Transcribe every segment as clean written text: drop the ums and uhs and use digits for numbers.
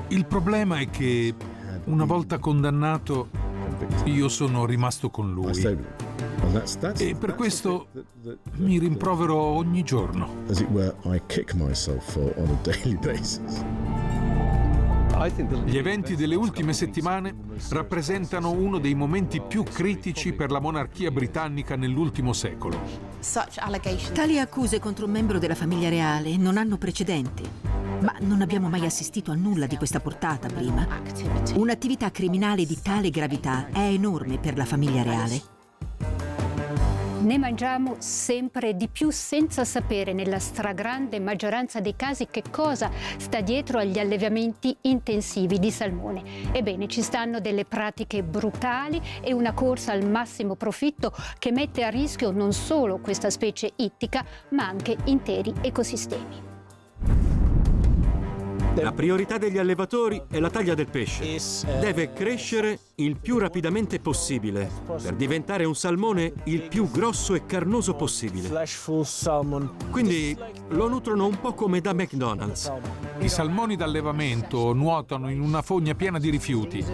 Il problema è che, una volta condannato, io sono rimasto con lui. E per questo mi rimprovero ogni giorno. Gli eventi delle ultime settimane rappresentano uno dei momenti più critici per la monarchia britannica nell'ultimo secolo. Tali accuse contro un membro della famiglia reale non hanno precedenti, ma non abbiamo mai assistito a nulla di questa portata prima. Un'attività criminale di tale gravità è enorme per la famiglia reale. Ne mangiamo sempre di più senza sapere nella stragrande maggioranza dei casi che cosa sta dietro agli allevamenti intensivi di salmone. Ebbene, ci stanno delle pratiche brutali e una corsa al massimo profitto che mette a rischio non solo questa specie ittica, ma anche interi ecosistemi. La priorità degli allevatori è la taglia del pesce. Deve crescere il più rapidamente possibile per diventare un salmone il più grosso e carnoso possibile. Quindi lo nutrono un po' come da McDonald's. I salmoni d'allevamento nuotano in una fogna piena di rifiuti.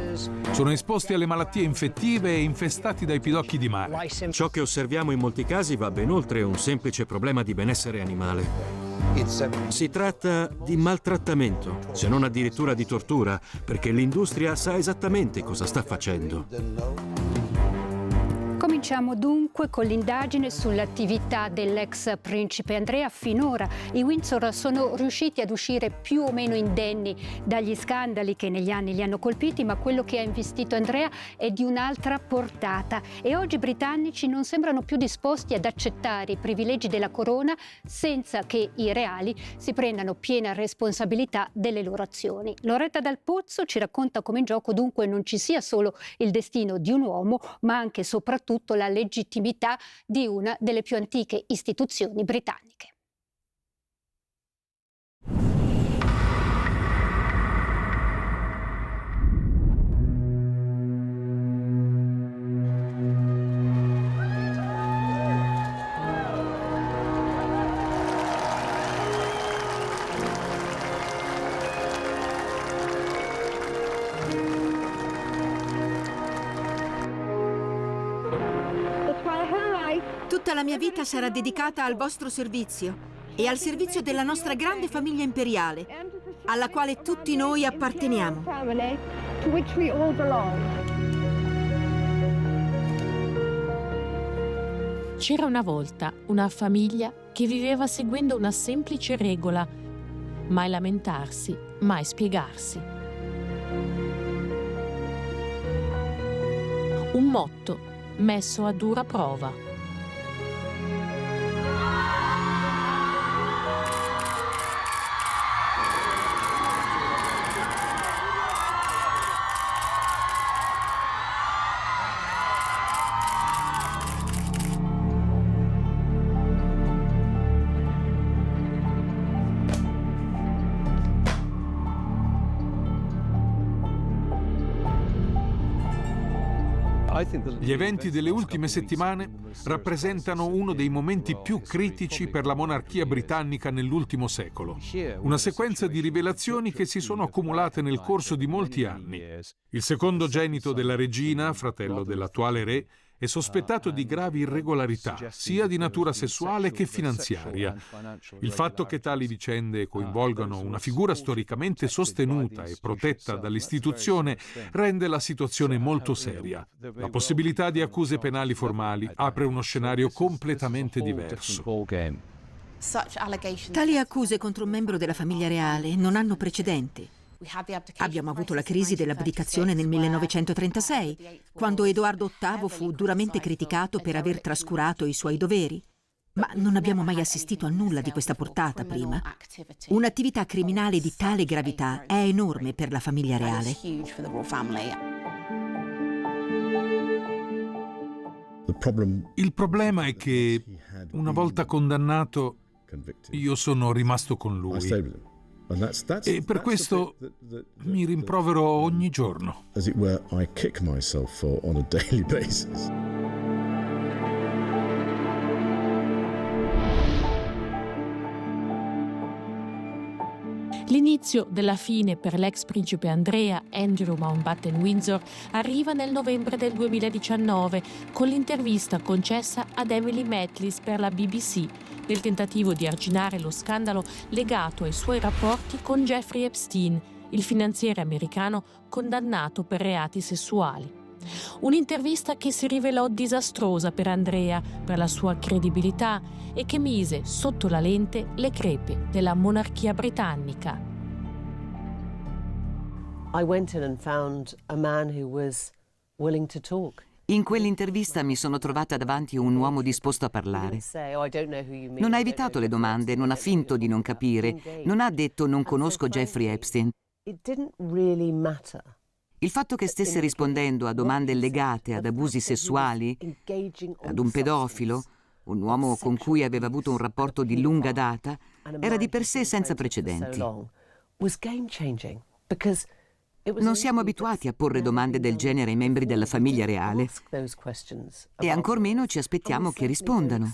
Sono esposti alle malattie infettive e infestati dai pidocchi di mare. Ciò che osserviamo in molti casi va ben oltre un semplice problema di benessere animale. Si tratta di maltrattamento, se non addirittura di tortura, perché l'industria sa esattamente cosa sta facendo. Cominciamo dunque con l'indagine sull'attività dell'ex principe Andrea. Finora i Windsor sono riusciti ad uscire più o meno indenni dagli scandali che negli anni li hanno colpiti, ma quello che ha investito Andrea è di un'altra portata e oggi i britannici non sembrano più disposti ad accettare i privilegi della corona senza che i reali si prendano piena responsabilità delle loro azioni. Loretta Dal Pozzo ci racconta come in gioco dunque non ci sia solo il destino di un uomo, ma anche e soprattutto la legittimità di una delle più antiche istituzioni britanniche. Tutta la mia vita sarà dedicata al vostro servizio e al servizio della nostra grande famiglia imperiale, alla quale tutti noi apparteniamo. C'era una volta una famiglia che viveva seguendo una semplice regola: mai lamentarsi, mai spiegarsi. Un motto messo a dura prova. Gli eventi delle ultime settimane rappresentano uno dei momenti più critici per la monarchia britannica nell'ultimo secolo. Una sequenza di rivelazioni che si sono accumulate nel corso di molti anni. Il secondogenito della regina, fratello dell'attuale re, è sospettato di gravi irregolarità, sia di natura sessuale che finanziaria. Il fatto che tali vicende coinvolgano una figura storicamente sostenuta e protetta dall'istituzione rende la situazione molto seria. La possibilità di accuse penali formali apre uno scenario completamente diverso. Tali accuse contro un membro della famiglia reale non hanno precedenti. Abbiamo avuto la crisi dell'abdicazione nel 1936, quando Edoardo VIII fu duramente criticato per aver trascurato i suoi doveri. Ma non abbiamo mai assistito a nulla di questa portata prima. Un'attività criminale di tale gravità è enorme per la famiglia reale. Il problema è che, una volta condannato, io sono rimasto con lui. E per questo mi rimprovero ogni giorno. L'inizio della fine per l'ex principe Andrea, Andrew Mountbatten-Windsor, arriva nel novembre del 2019 con l'intervista concessa ad Emily Maitlis per la BBC nel tentativo di arginare lo scandalo legato ai suoi rapporti con Jeffrey Epstein, il finanziere americano condannato per reati sessuali. Un'intervista che si rivelò disastrosa per Andrea, per la sua credibilità e che mise sotto la lente le crepe della monarchia britannica. I went in and found a man who was willing to talk. In quell'intervista mi sono trovata davanti a un uomo disposto a parlare. Non ha evitato le domande, non ha finto di non capire, non ha detto non conosco Jeffrey Epstein. Il fatto che stesse rispondendo a domande legate ad abusi sessuali, ad un pedofilo, un uomo con cui aveva avuto un rapporto di lunga data, era di per sé senza precedenti. Non siamo abituati a porre domande del genere ai membri della famiglia reale e ancor meno ci aspettiamo che rispondano.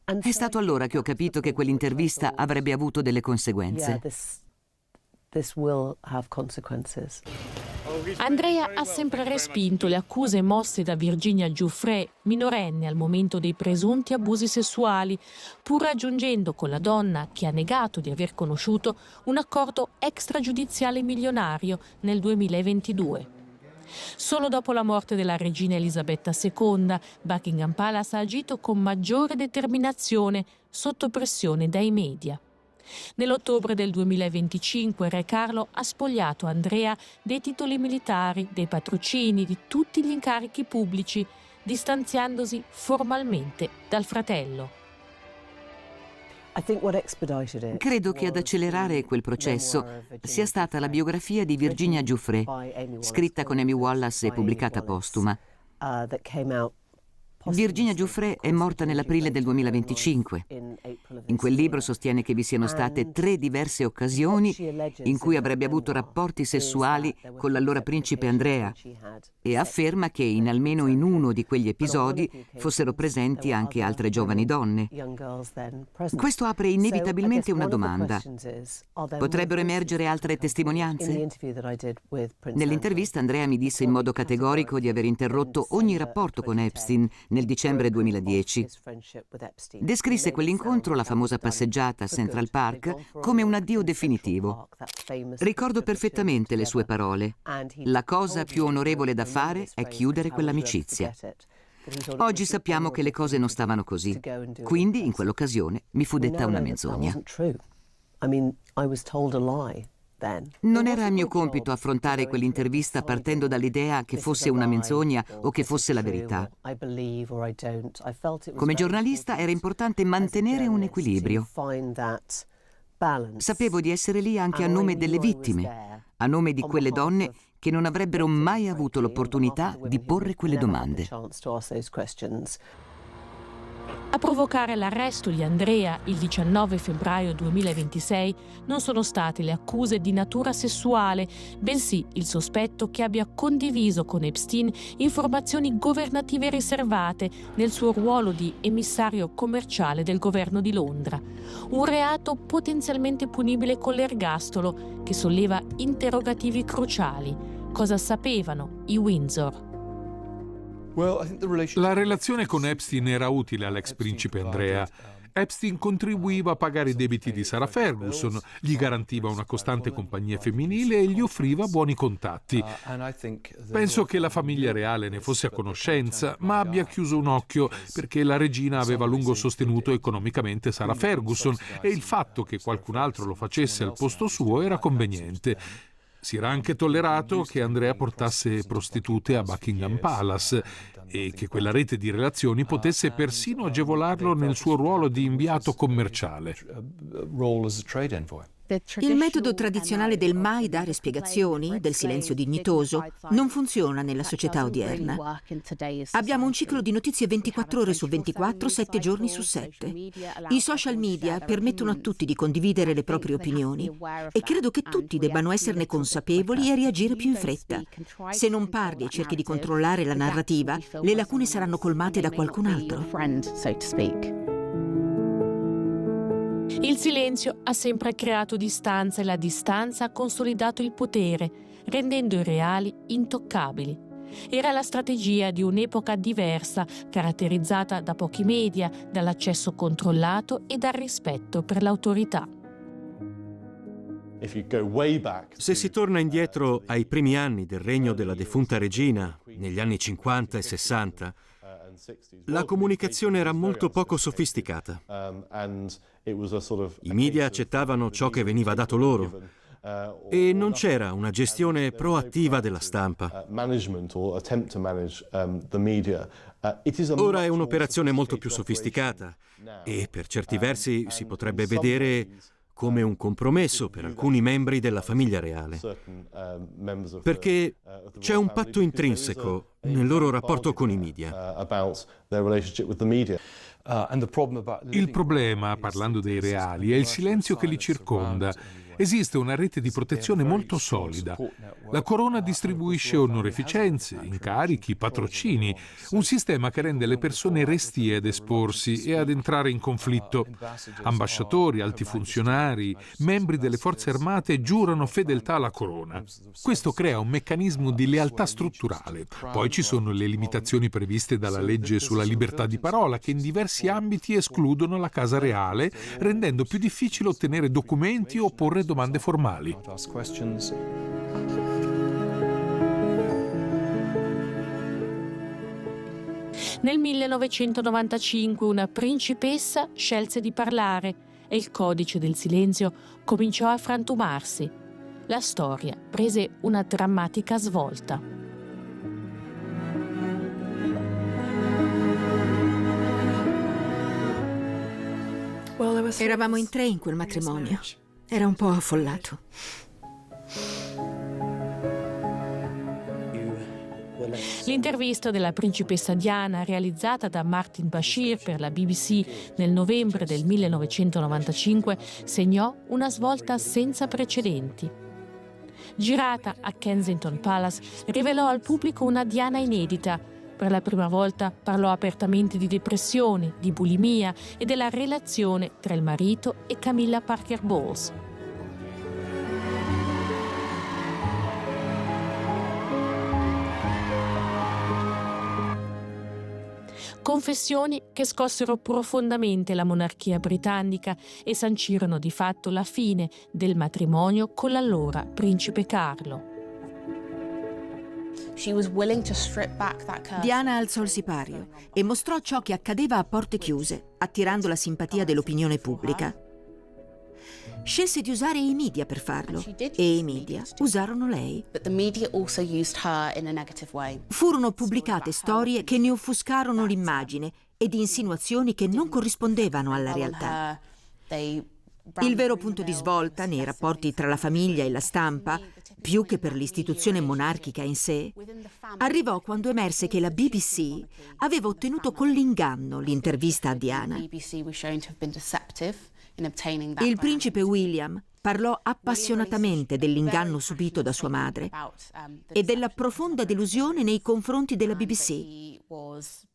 È stato allora che ho capito che quell'intervista avrebbe avuto delle conseguenze. Andrea ha sempre respinto le accuse mosse da Virginia Giuffre, minorenne al momento dei presunti abusi sessuali, pur raggiungendo con la donna, che ha negato di aver conosciuto, un accordo extragiudiziale milionario nel 2022. Solo dopo la morte della regina Elisabetta II, Buckingham Palace ha agito con maggiore determinazione sotto pressione dai media. Nell'ottobre del 2025 Re Carlo ha spogliato Andrea dei titoli militari, dei patrocini, di tutti gli incarichi pubblici, distanziandosi formalmente dal fratello. Credo che ad accelerare quel processo sia stata la biografia di Virginia Giuffre, scritta con Amy Wallace e pubblicata postuma. Virginia Giuffre è morta nell'aprile del 2025. In quel libro sostiene che vi siano state 3 diverse occasioni in cui avrebbe avuto rapporti sessuali con l'allora principe Andrea e afferma che almeno in uno di quegli episodi fossero presenti anche altre giovani donne. Questo apre inevitabilmente una domanda. Potrebbero emergere altre testimonianze? Nell'intervista Andrea mi disse in modo categorico di aver interrotto ogni rapporto con Epstein nel dicembre 2010. Descrisse quell'incontro, la famosa passeggiata a Central Park, come un addio definitivo. Ricordo perfettamente le sue parole. La cosa più onorevole da fare è chiudere quell'amicizia. Oggi sappiamo che le cose non stavano così. Quindi, in quell'occasione, mi fu detta una menzogna. Non era mio compito affrontare quell'intervista partendo dall'idea che fosse una menzogna o che fosse la verità. Come giornalista era importante mantenere un equilibrio. Sapevo di essere lì anche a nome delle vittime, a nome di quelle donne che non avrebbero mai avuto l'opportunità di porre quelle domande. A provocare l'arresto di Andrea il 19 febbraio 2026 non sono state le accuse di natura sessuale, bensì il sospetto che abbia condiviso con Epstein informazioni governative riservate nel suo ruolo di emissario commerciale del governo di Londra. Un reato potenzialmente punibile con l'ergastolo che solleva interrogativi cruciali. Cosa sapevano i Windsor? La relazione con Epstein era utile all'ex principe Andrea. Epstein contribuiva a pagare i debiti di Sarah Ferguson, gli garantiva una costante compagnia femminile e gli offriva buoni contatti. Penso che la famiglia reale ne fosse a conoscenza, ma abbia chiuso un occhio perché la regina aveva a lungo sostenuto economicamente Sarah Ferguson e il fatto che qualcun altro lo facesse al posto suo era conveniente. Si era anche tollerato che Andrea portasse prostitute a Buckingham Palace e che quella rete di relazioni potesse persino agevolarlo nel suo ruolo di inviato commerciale. Il metodo tradizionale del mai dare spiegazioni, del silenzio dignitoso, non funziona nella società odierna. Abbiamo un ciclo di notizie 24 ore su 24, 7 giorni su 7. I social media permettono a tutti di condividere le proprie opinioni e credo che tutti debbano esserne consapevoli e reagire più in fretta. Se non parli e cerchi di controllare la narrativa, le lacune saranno colmate da qualcun altro. Il silenzio ha sempre creato distanza e la distanza ha consolidato il potere, rendendo i reali intoccabili. Era la strategia di un'epoca diversa, caratterizzata da pochi media, dall'accesso controllato e dal rispetto per l'autorità. Se si torna indietro ai primi anni del regno della defunta regina, negli anni 50 e 60, la comunicazione era molto poco sofisticata. I media accettavano ciò che veniva dato loro e non c'era una gestione proattiva della stampa. Ora è un'operazione molto più sofisticata e per certi versi si potrebbe vedere come un compromesso per alcuni membri della famiglia reale, perché c'è un patto intrinseco nel loro rapporto con i media. Il problema, parlando dei reali, è il silenzio che li circonda. Esiste una rete di protezione molto solida. La corona distribuisce onorificenze, incarichi, patrocini, un sistema che rende le persone restie ad esporsi e ad entrare in conflitto. Ambasciatori, alti funzionari, membri delle forze armate giurano fedeltà alla corona. Questo crea un meccanismo di lealtà strutturale. Poi ci sono le limitazioni previste dalla legge sulla libertà di parola che in diversi ambiti escludono la casa reale, rendendo più difficile ottenere documenti o porre domande formali. Nel 1995 una principessa scelse di parlare e il codice del silenzio cominciò a frantumarsi. La storia prese una drammatica svolta. Eravamo in 3 in quel matrimonio. Era un po' affollato. L'intervista della principessa Diana, realizzata da Martin Bashir per la BBC nel novembre del 1995, segnò una svolta senza precedenti. Girata a Kensington Palace, rivelò al pubblico una Diana inedita. Per la prima volta parlò apertamente di depressione, di bulimia e della relazione tra il marito e Camilla Parker Bowles. Confessioni che scossero profondamente la monarchia britannica e sancirono di fatto la fine del matrimonio con l'allora principe Carlo. Diana alzò il sipario e mostrò ciò che accadeva a porte chiuse, attirando la simpatia dell'opinione pubblica. Scelse di usare i media per farlo e i media usarono lei. Furono pubblicate storie che ne offuscarono l'immagine ed insinuazioni che non corrispondevano alla realtà. Il vero punto di svolta nei rapporti tra la famiglia e la stampa, più che per l'istituzione monarchica in sé, arrivò quando emerse che la BBC aveva ottenuto con l'inganno l'intervista a Diana. Il principe William parlò appassionatamente dell'inganno subito da sua madre e della profonda delusione nei confronti della BBC,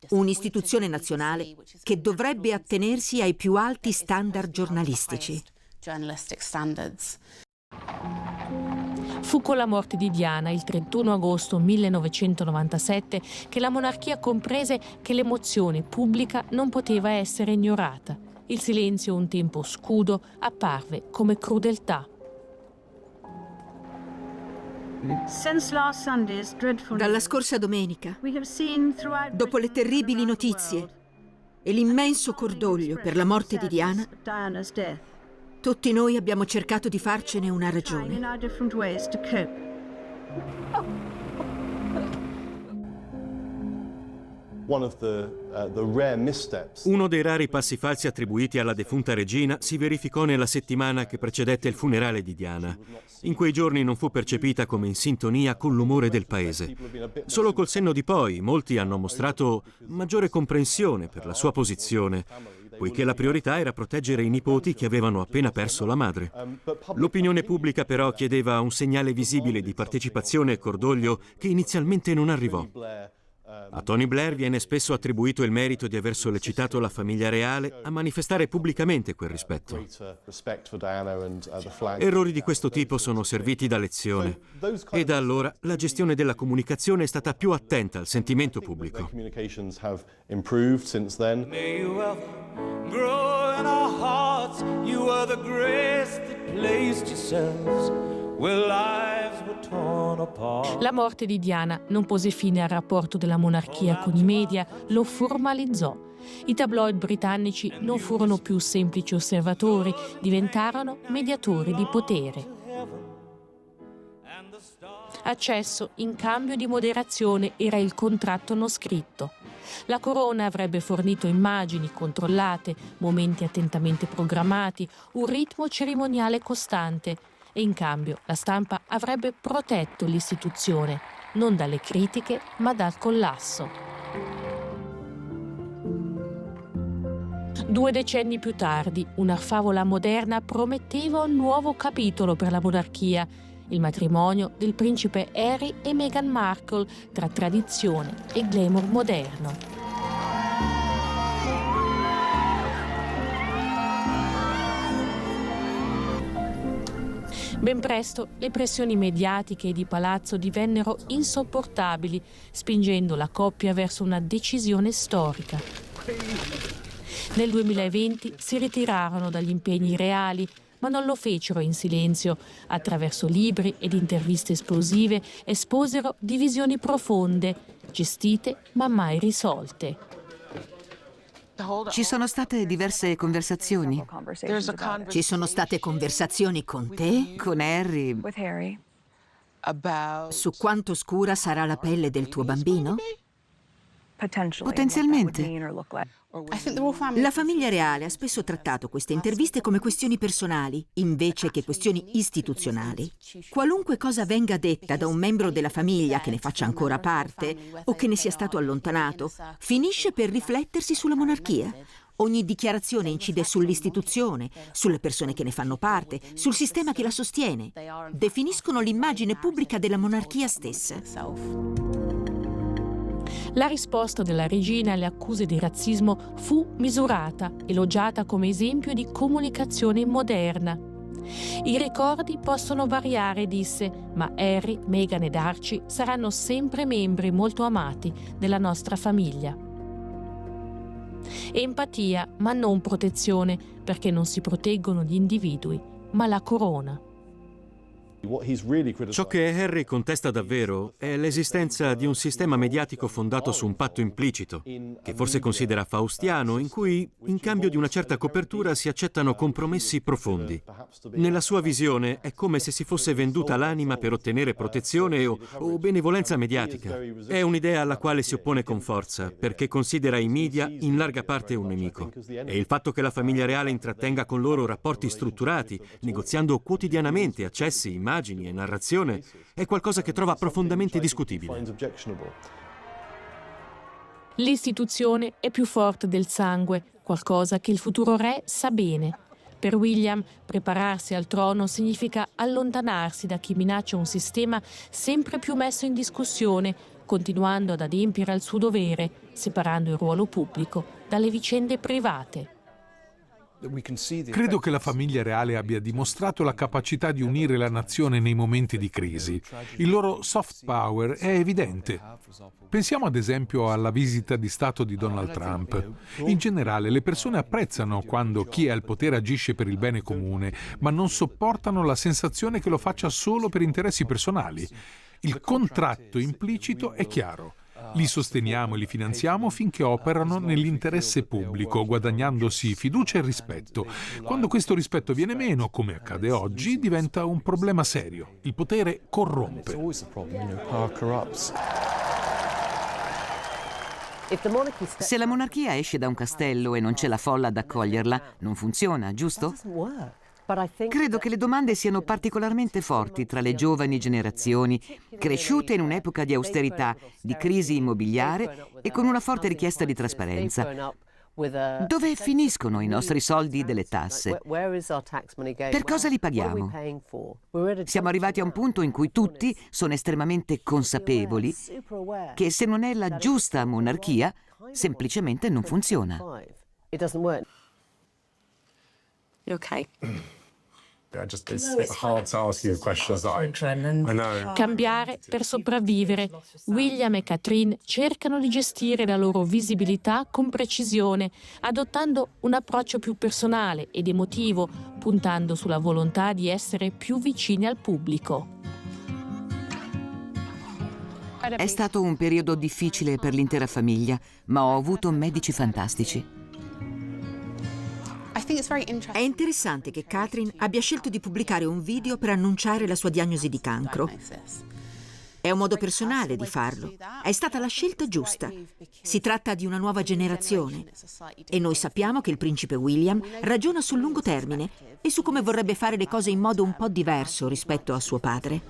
un'istituzione nazionale che dovrebbe attenersi ai più alti standard giornalistici. Fu con la morte di Diana, il 31 agosto 1997, che la monarchia comprese che l'emozione pubblica non poteva essere ignorata. Il silenzio, un tempo scudo, apparve come crudeltà. Dalla scorsa domenica, dopo le terribili notizie e l'immenso cordoglio per la morte di Diana, tutti noi abbiamo cercato di farcene una ragione. Uno dei rari passi falsi attribuiti alla defunta regina si verificò nella settimana che precedette il funerale di Diana. In quei giorni non fu percepita come in sintonia con l'umore del paese. Solo col senno di poi molti hanno mostrato maggiore comprensione per la sua posizione, poiché la priorità era proteggere i nipoti che avevano appena perso la madre. L'opinione pubblica però chiedeva un segnale visibile di partecipazione e cordoglio che inizialmente non arrivò. A Tony Blair viene spesso attribuito il merito di aver sollecitato la famiglia reale a manifestare pubblicamente quel rispetto. Errori di questo tipo sono serviti da lezione e da allora la gestione della comunicazione è stata più attenta al sentimento pubblico. La morte di Diana non pose fine al rapporto della monarchia con i media, lo formalizzò. I tabloid britannici non furono più semplici osservatori, diventarono mediatori di potere. Accesso in cambio di moderazione era il contratto non scritto. La corona avrebbe fornito immagini controllate, momenti attentamente programmati, un ritmo cerimoniale costante e in cambio la stampa avrebbe protetto l'istituzione, non dalle critiche ma dal collasso. 2 decenni più tardi, una favola moderna prometteva un nuovo capitolo per la monarchia, il matrimonio del principe Harry e Meghan Markle tra tradizione e glamour moderno. Ben presto le pressioni mediatiche e di palazzo divennero insopportabili, spingendo la coppia verso una decisione storica. Nel 2020 si ritirarono dagli impegni reali, ma non lo fecero in silenzio. Attraverso libri ed interviste esplosive esposero divisioni profonde, gestite ma mai risolte. Ci sono state diverse conversazioni. Ci sono state conversazioni con te Con Harry. su quanto scura sarà la pelle del tuo bambino? Potenzialmente. La famiglia reale ha spesso trattato queste interviste come questioni personali, invece che questioni istituzionali. Qualunque cosa venga detta da un membro della famiglia che ne faccia ancora parte o che ne sia stato allontanato, finisce per riflettersi sulla monarchia. Ogni dichiarazione incide sull'istituzione, sulle persone che ne fanno parte, sul sistema che la sostiene. Definiscono l'immagine pubblica della monarchia stessa. La risposta della regina alle accuse di razzismo fu misurata, elogiata come esempio di comunicazione moderna. I ricordi possono variare, disse, ma Harry, Meghan ed Archie saranno sempre membri molto amati della nostra famiglia. Empatia, ma non protezione, perché non si proteggono gli individui, ma la corona. Ciò che Harry contesta davvero è l'esistenza di un sistema mediatico fondato su un patto implicito, che forse considera faustiano, in cui, in cambio di una certa copertura, si accettano compromessi profondi. Nella sua visione è come se si fosse venduta l'anima per ottenere protezione o benevolenza mediatica. È un'idea alla quale si oppone con forza, perché considera i media in larga parte un nemico. E il fatto che la famiglia reale intrattenga con loro rapporti strutturati, negoziando quotidianamente accessi, immagini e narrazione, è qualcosa che trova profondamente discutibile. L'istituzione è più forte del sangue, qualcosa che il futuro re sa bene. Per William, prepararsi al trono significa allontanarsi da chi minaccia un sistema sempre più messo in discussione, continuando ad adempiere al suo dovere, separando il ruolo pubblico dalle vicende private. Credo che la famiglia reale abbia dimostrato la capacità di unire la nazione nei momenti di crisi. Il loro soft power è evidente. Pensiamo ad esempio alla visita di Stato di Donald Trump. In generale le persone apprezzano quando chi è al potere agisce per il bene comune, ma non sopportano la sensazione che lo faccia solo per interessi personali. Il contratto implicito è chiaro. Li sosteniamo e li finanziamo finché operano nell'interesse pubblico, guadagnandosi fiducia e rispetto. Quando questo rispetto viene meno, come accade oggi, diventa un problema serio. Il potere corrompe. Se la monarchia esce da un castello e non c'è la folla ad accoglierla, non funziona, giusto? Credo che le domande siano particolarmente forti tra le giovani generazioni, cresciute in un'epoca di austerità, di crisi immobiliare e con una forte richiesta di trasparenza. Dove finiscono i nostri soldi delle tasse? Per cosa li paghiamo? Siamo arrivati a un punto in cui tutti sono estremamente consapevoli che se non è la giusta monarchia, semplicemente non funziona. Ok. Cambiare per sopravvivere. William e Catherine cercano di gestire la loro visibilità con precisione, adottando un approccio più personale ed emotivo, puntando sulla volontà di essere più vicini al pubblico. È stato un periodo difficile per l'intera famiglia, ma ho avuto medici fantastici. È interessante che Catherine abbia scelto di pubblicare un video per annunciare la sua diagnosi di cancro. È un modo personale di farlo. È stata la scelta giusta. Si tratta di una nuova generazione. E noi sappiamo che il principe William ragiona sul lungo termine e su come vorrebbe fare le cose in modo un po' diverso rispetto a suo padre.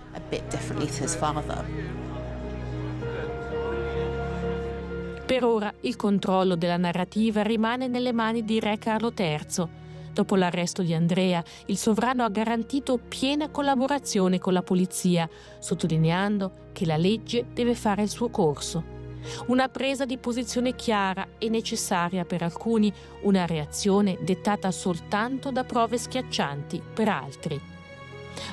Per ora il controllo della narrativa rimane nelle mani di Re Carlo III. Dopo l'arresto di Andrea, il sovrano ha garantito piena collaborazione con la polizia, sottolineando che la legge deve fare il suo corso. Una presa di posizione chiara e necessaria per alcuni, una reazione dettata soltanto da prove schiaccianti per altri.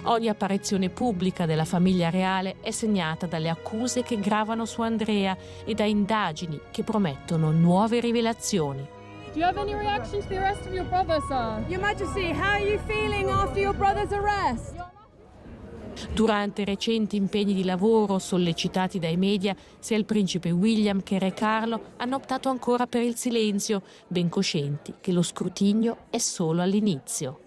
Ogni apparizione pubblica della famiglia reale è segnata dalle accuse che gravano su Andrea e da indagini che promettono nuove rivelazioni. Do you have any reaction to the arrest of your brother, sir? Your Majesty, how are you feeling after your brother's arrest? Durante recenti impegni di lavoro sollecitati dai media, sia il principe William che Re Carlo hanno optato ancora per il silenzio, ben coscienti che lo scrutinio è solo all'inizio.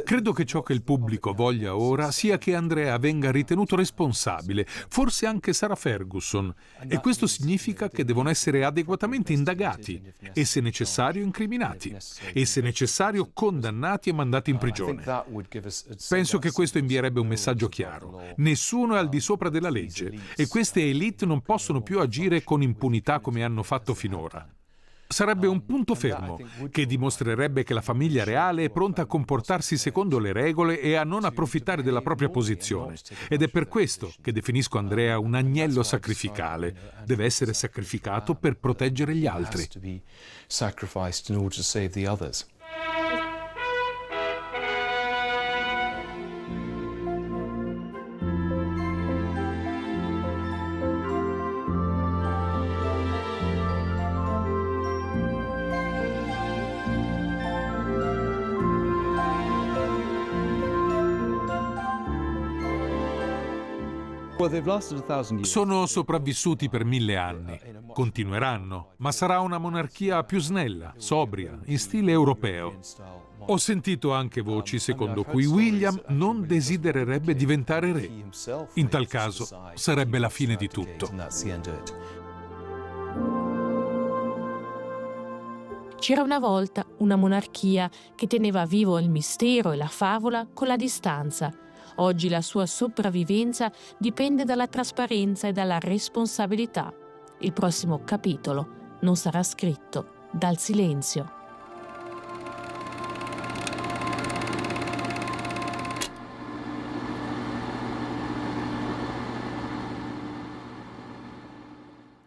Credo che ciò che il pubblico voglia ora sia che Andrea venga ritenuto responsabile, forse anche Sarah Ferguson, e questo significa che devono essere adeguatamente indagati e, se necessario, incriminati e, se necessario, condannati e mandati in prigione. Penso che questo invierebbe un messaggio chiaro. Nessuno è al di sopra della legge e queste elite non possono più agire con impunità come hanno fatto finora. Sarebbe un punto fermo che dimostrerebbe che la famiglia reale è pronta a comportarsi secondo le regole e a non approfittare della propria posizione. Ed è per questo che definisco Andrea un agnello sacrificale. Deve essere sacrificato per proteggere gli altri. Sono sopravvissuti per 1000 anni. Continueranno, ma sarà una monarchia più snella, sobria, in stile europeo. Ho sentito anche voci secondo cui William non desidererebbe diventare re. In tal caso sarebbe la fine di tutto. C'era una volta una monarchia che teneva vivo il mistero e la favola con la distanza. Oggi la sua sopravvivenza dipende dalla trasparenza e dalla responsabilità. Il prossimo capitolo non sarà scritto dal silenzio.